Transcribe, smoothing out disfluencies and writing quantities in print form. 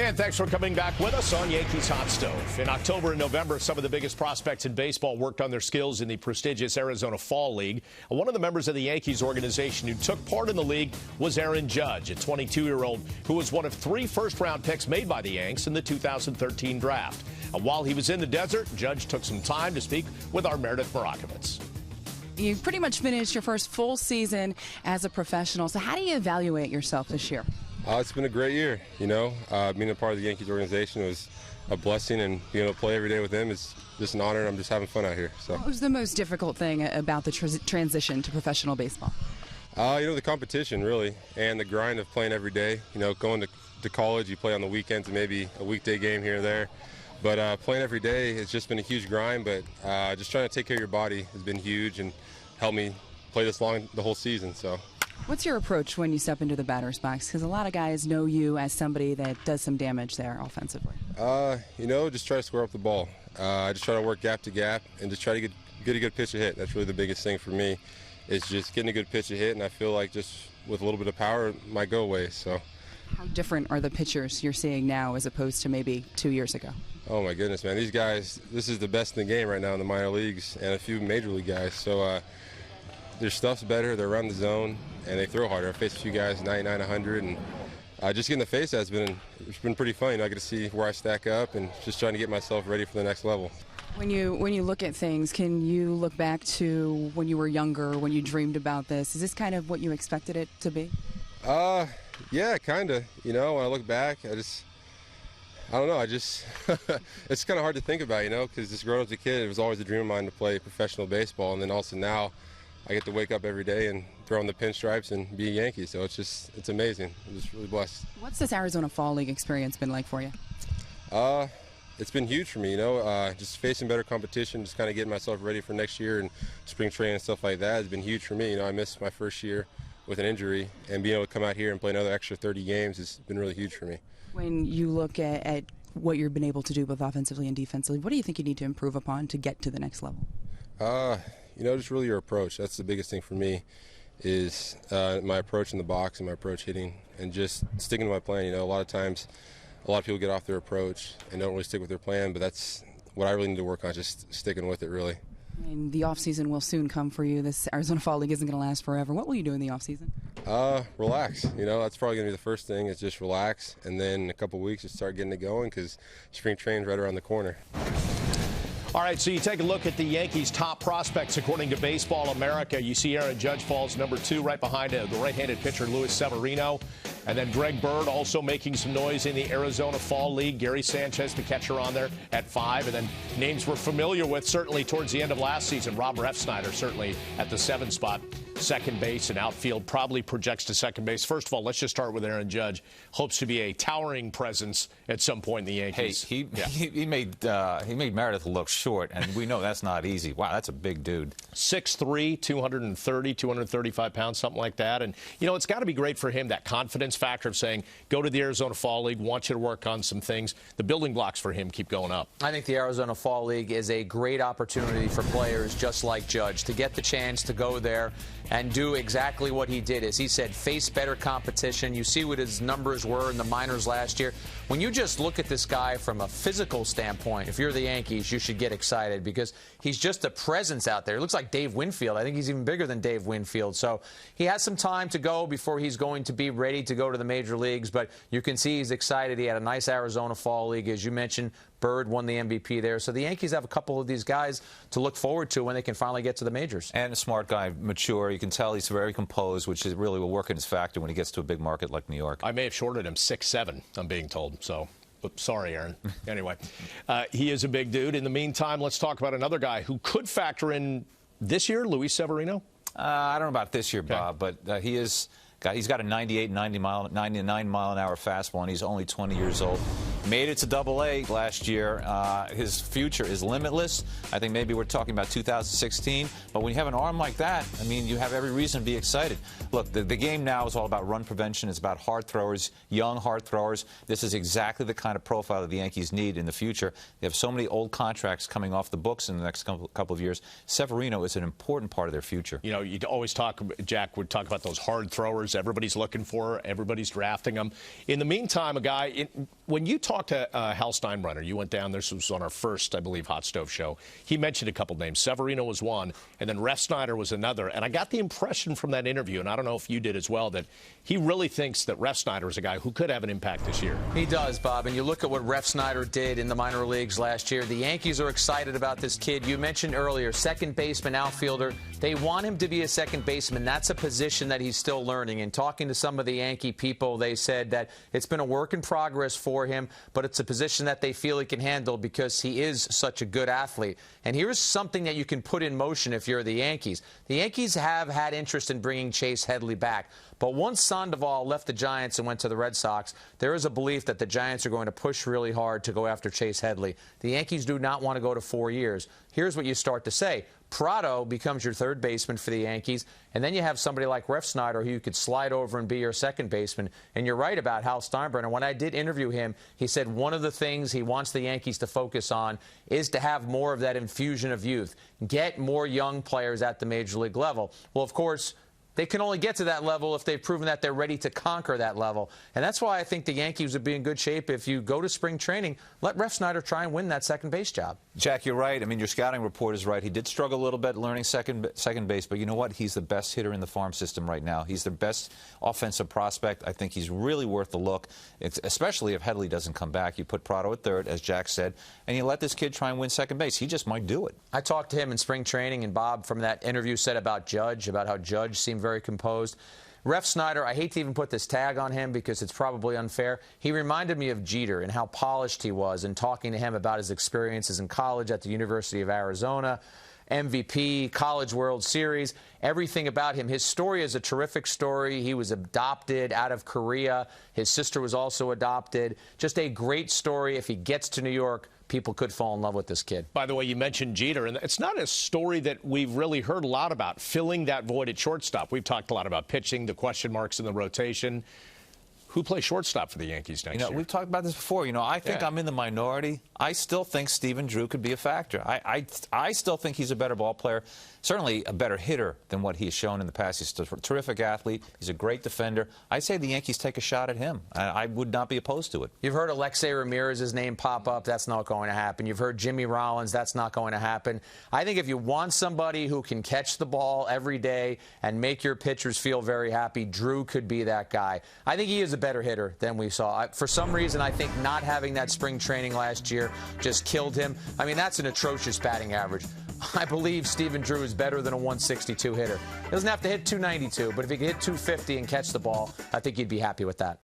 And thanks for coming back with us on Yankees Hot Stove. In October and November, some of the biggest prospects in baseball worked on their skills in the prestigious Arizona Fall League. One of the members of the Yankees organization who took part in the league was Aaron Judge, a 22-year-old who was one of 3 first-round picks made by the Yanks in the 2013 draft. And while he was in the desert, Judge took some time to speak with our Meredith Marakovitz. You pretty much finished your first full season as a professional. So how do you evaluate yourself this year? It's been a great year, being a part of the Yankees organization was a blessing, and being able to play every day with them is just an honor, and I'm just having fun out here. So. What was the most difficult thing about the transition to professional baseball? The competition, really, and the grind of playing every day. Going to college, you play on the weekends and maybe a weekday game here and there. But playing every day has just been a huge grind, but just trying to take care of your body has been huge and helped me play this long the whole season. So. What's your approach when you step into the batter's box? Because a lot of guys know you as somebody that does some damage there offensively. Just try to square up the ball. I just try to work gap to gap and just try to get a good pitch to hit. That's really the biggest thing for me, is just getting a good pitch to hit, and I feel like just with a little bit of power, it might go away. So. How different are the pitchers you're seeing now as opposed to maybe 2 years ago? Oh my goodness, man. These guys, this is the best in the game right now in the minor leagues, and a few major league guys. So their stuff's better, they're around the zone, and they throw harder. I faced a few guys 99, 100, and just getting the face it's been pretty fun. I get to see where I stack up and just trying to get myself ready for the next level. When you look at things, can you look back to when you were younger, when you dreamed about this? Is this kind of what you expected it to be? Yeah, kind of. When I look back, I don't know. It's kind of hard to think about, because just growing up as a kid, it was always a dream of mine to play professional baseball, and then also now I get to wake up every day and throw on the pinstripes and be a Yankee. So it's amazing. I'm just really blessed. What's this Arizona Fall League experience been like for you? It's been huge for me, just facing better competition, just kind of getting myself ready for next year, and spring training and stuff like that has been huge for me. I missed my first year with an injury, and being able to come out here and play another extra 30 games has been really huge for me. When you look at what you've been able to do both offensively and defensively, what do you think you need to improve upon to get to the next level? Just really your approach. That's the biggest thing for me, is my approach in the box and my approach hitting, and just sticking to my plan. A lot of times, a lot of people get off their approach and don't really stick with their plan, but that's what I really need to work on, just sticking with it, really. And the off-season will soon come for you. This Arizona Fall League isn't going to last forever. What will you do in the off-season? Relax. That's probably going to be the first thing, is just relax, and then in a couple weeks just start getting it going, because spring training's right around the corner. All right, so you take a look at the Yankees' top prospects according to Baseball America. You see Aaron Judge falls number 2 right behind the right-handed pitcher Luis Severino. And then Greg Bird also making some noise in the Arizona Fall League. Gary Sanchez, the catcher, on there at 5. And then names we're familiar with certainly towards the end of last season. Rob Refsnyder certainly at the 7 spot. Second base and outfield, probably projects to second base. First of all, let's just start with Aaron Judge. Hopes to be a towering presence at some point in the Yankees. Hey, he made Meredith look short, and we know that's not easy. Wow, that's a big dude. 6'3", 230, 235 pounds, something like that. And, it's got to be great for him, that confidence factor of saying, go to the Arizona Fall League, want you to work on some things. The building blocks for him keep going up. I think the Arizona Fall League is a great opportunity for players just like Judge to get the chance to go there and do exactly what he did. As he said, face better competition. You see what his numbers were in the minors last year. When you just look at this guy from a physical standpoint, if you're the Yankees, you should get excited, because he's just a presence out there. It looks like Dave Winfield. I think he's even bigger than Dave Winfield. So he has some time to go before he's going to be ready to go to the major leagues, but you can see he's excited. He had a nice Arizona Fall League, as you mentioned. Bird won the MVP there. So the Yankees have a couple of these guys to look forward to when they can finally get to the majors. And a smart guy, mature. You can tell he's very composed, which is really will work in his factor when he gets to a big market like New York. I may have shorted him 6'7", I'm being told. So, sorry, Aaron. Anyway, he is a big dude. In the meantime, let's talk about another guy who could factor in this year, Luis Severino. I don't know about this year, Bob, but he's got a 99 mile an hour fastball, and he's only 20 years old. made it to Double-A last year. His future is limitless. I think maybe we're talking about 2016. But when you have an arm like that, I mean, you have every reason to be excited. Look, the game now is all about run prevention. It's about hard throwers, young hard throwers. This is exactly the kind of profile that the Yankees need in the future. They have so many old contracts coming off the books in the next couple of years. Severino is an important part of their future. You know, you always talk, Jack would talk about those hard throwers everybody's looking for, everybody's drafting them. In the meantime, when you talked to Hal Steinbrenner, you went down, this was on our first, I believe, Hot Stove show, he mentioned a couple names. Severino was one, and then Refsnyder was another. And I got the impression from that interview, and I don't know if you did as well, that he really thinks that Refsnyder is a guy who could have an impact this year. He does, Bob. And you look at what Refsnyder did in the minor leagues last year. The Yankees are excited about this kid. You mentioned earlier, second baseman, outfielder. They want him to be a second baseman. That's a position that he's still learning. And talking to some of the Yankee people, they said that it's been a work in progress for him, but it's a position that they feel he can handle because he is such a good athlete. And here's something that you can put in motion if you're the Yankees. The Yankees have had interest in bringing Chase Headley back. But once Sandoval left the Giants and went to the Red Sox, there is a belief that the Giants are going to push really hard to go after Chase Headley. The Yankees do not want to go to 4 years. Here's what you start to say. Prado becomes your third baseman for the Yankees, and then you have somebody like Refsnyder who you could slide over and be your second baseman. And you're right about Hal Steinbrenner. When I did interview him, he said one of the things he wants the Yankees to focus on is to have more of that infusion of youth, get more young players at the major league level. Well, of course, they can only get to that level if they've proven that they're ready to conquer that level. And that's why I think the Yankees would be in good shape if you go to spring training, let Refsnyder try and win that second base job. Jack, you're right. I mean, your scouting report is right. He did struggle a little bit learning second base, but you know what? He's the best hitter in the farm system right now. He's the best offensive prospect. I think he's really worth the look, especially if Headley doesn't come back. You put Prado at third, as Jack said, and you let this kid try and win second base. He just might do it. I talked to him in spring training, and Bob, from that interview, said about Judge, about how Judge seemed very composed. Refsnyder, I hate to even put this tag on him because it's probably unfair. He reminded me of Jeter and how polished he was, and talking to him about his experiences in college at the University of Arizona, MVP, College World Series, everything about him. His story is a terrific story. He was adopted out of Korea. His sister was also adopted. Just a great story. If he gets to New York, people could fall in love with this kid. By the way, you mentioned Jeter, and it's not a story that we've really heard a lot about, filling that void at shortstop. We've talked a lot about pitching, the question marks in the rotation. Who plays shortstop for the Yankees next year? We've talked about this before. I think I'm in the minority. I still think Stephen Drew could be a factor. I still think he's a better ball player, certainly a better hitter than what he's shown in the past. He's a terrific athlete. He's a great defender. I say the Yankees take a shot at him. I would not be opposed to it. You've heard Alexei Ramirez's name pop up. That's not going to happen. You've heard Jimmy Rollins. That's not going to happen. I think if you want somebody who can catch the ball every day and make your pitchers feel very happy, Drew could be that guy. I think he is a better hitter than we saw. For some reason, I think not having that spring training last year just killed him. I mean, that's an atrocious batting average. I believe Stephen Drew is better than a 162 hitter. He doesn't have to hit 292, but if he can hit 250 and catch the ball, I think you'd be happy with that.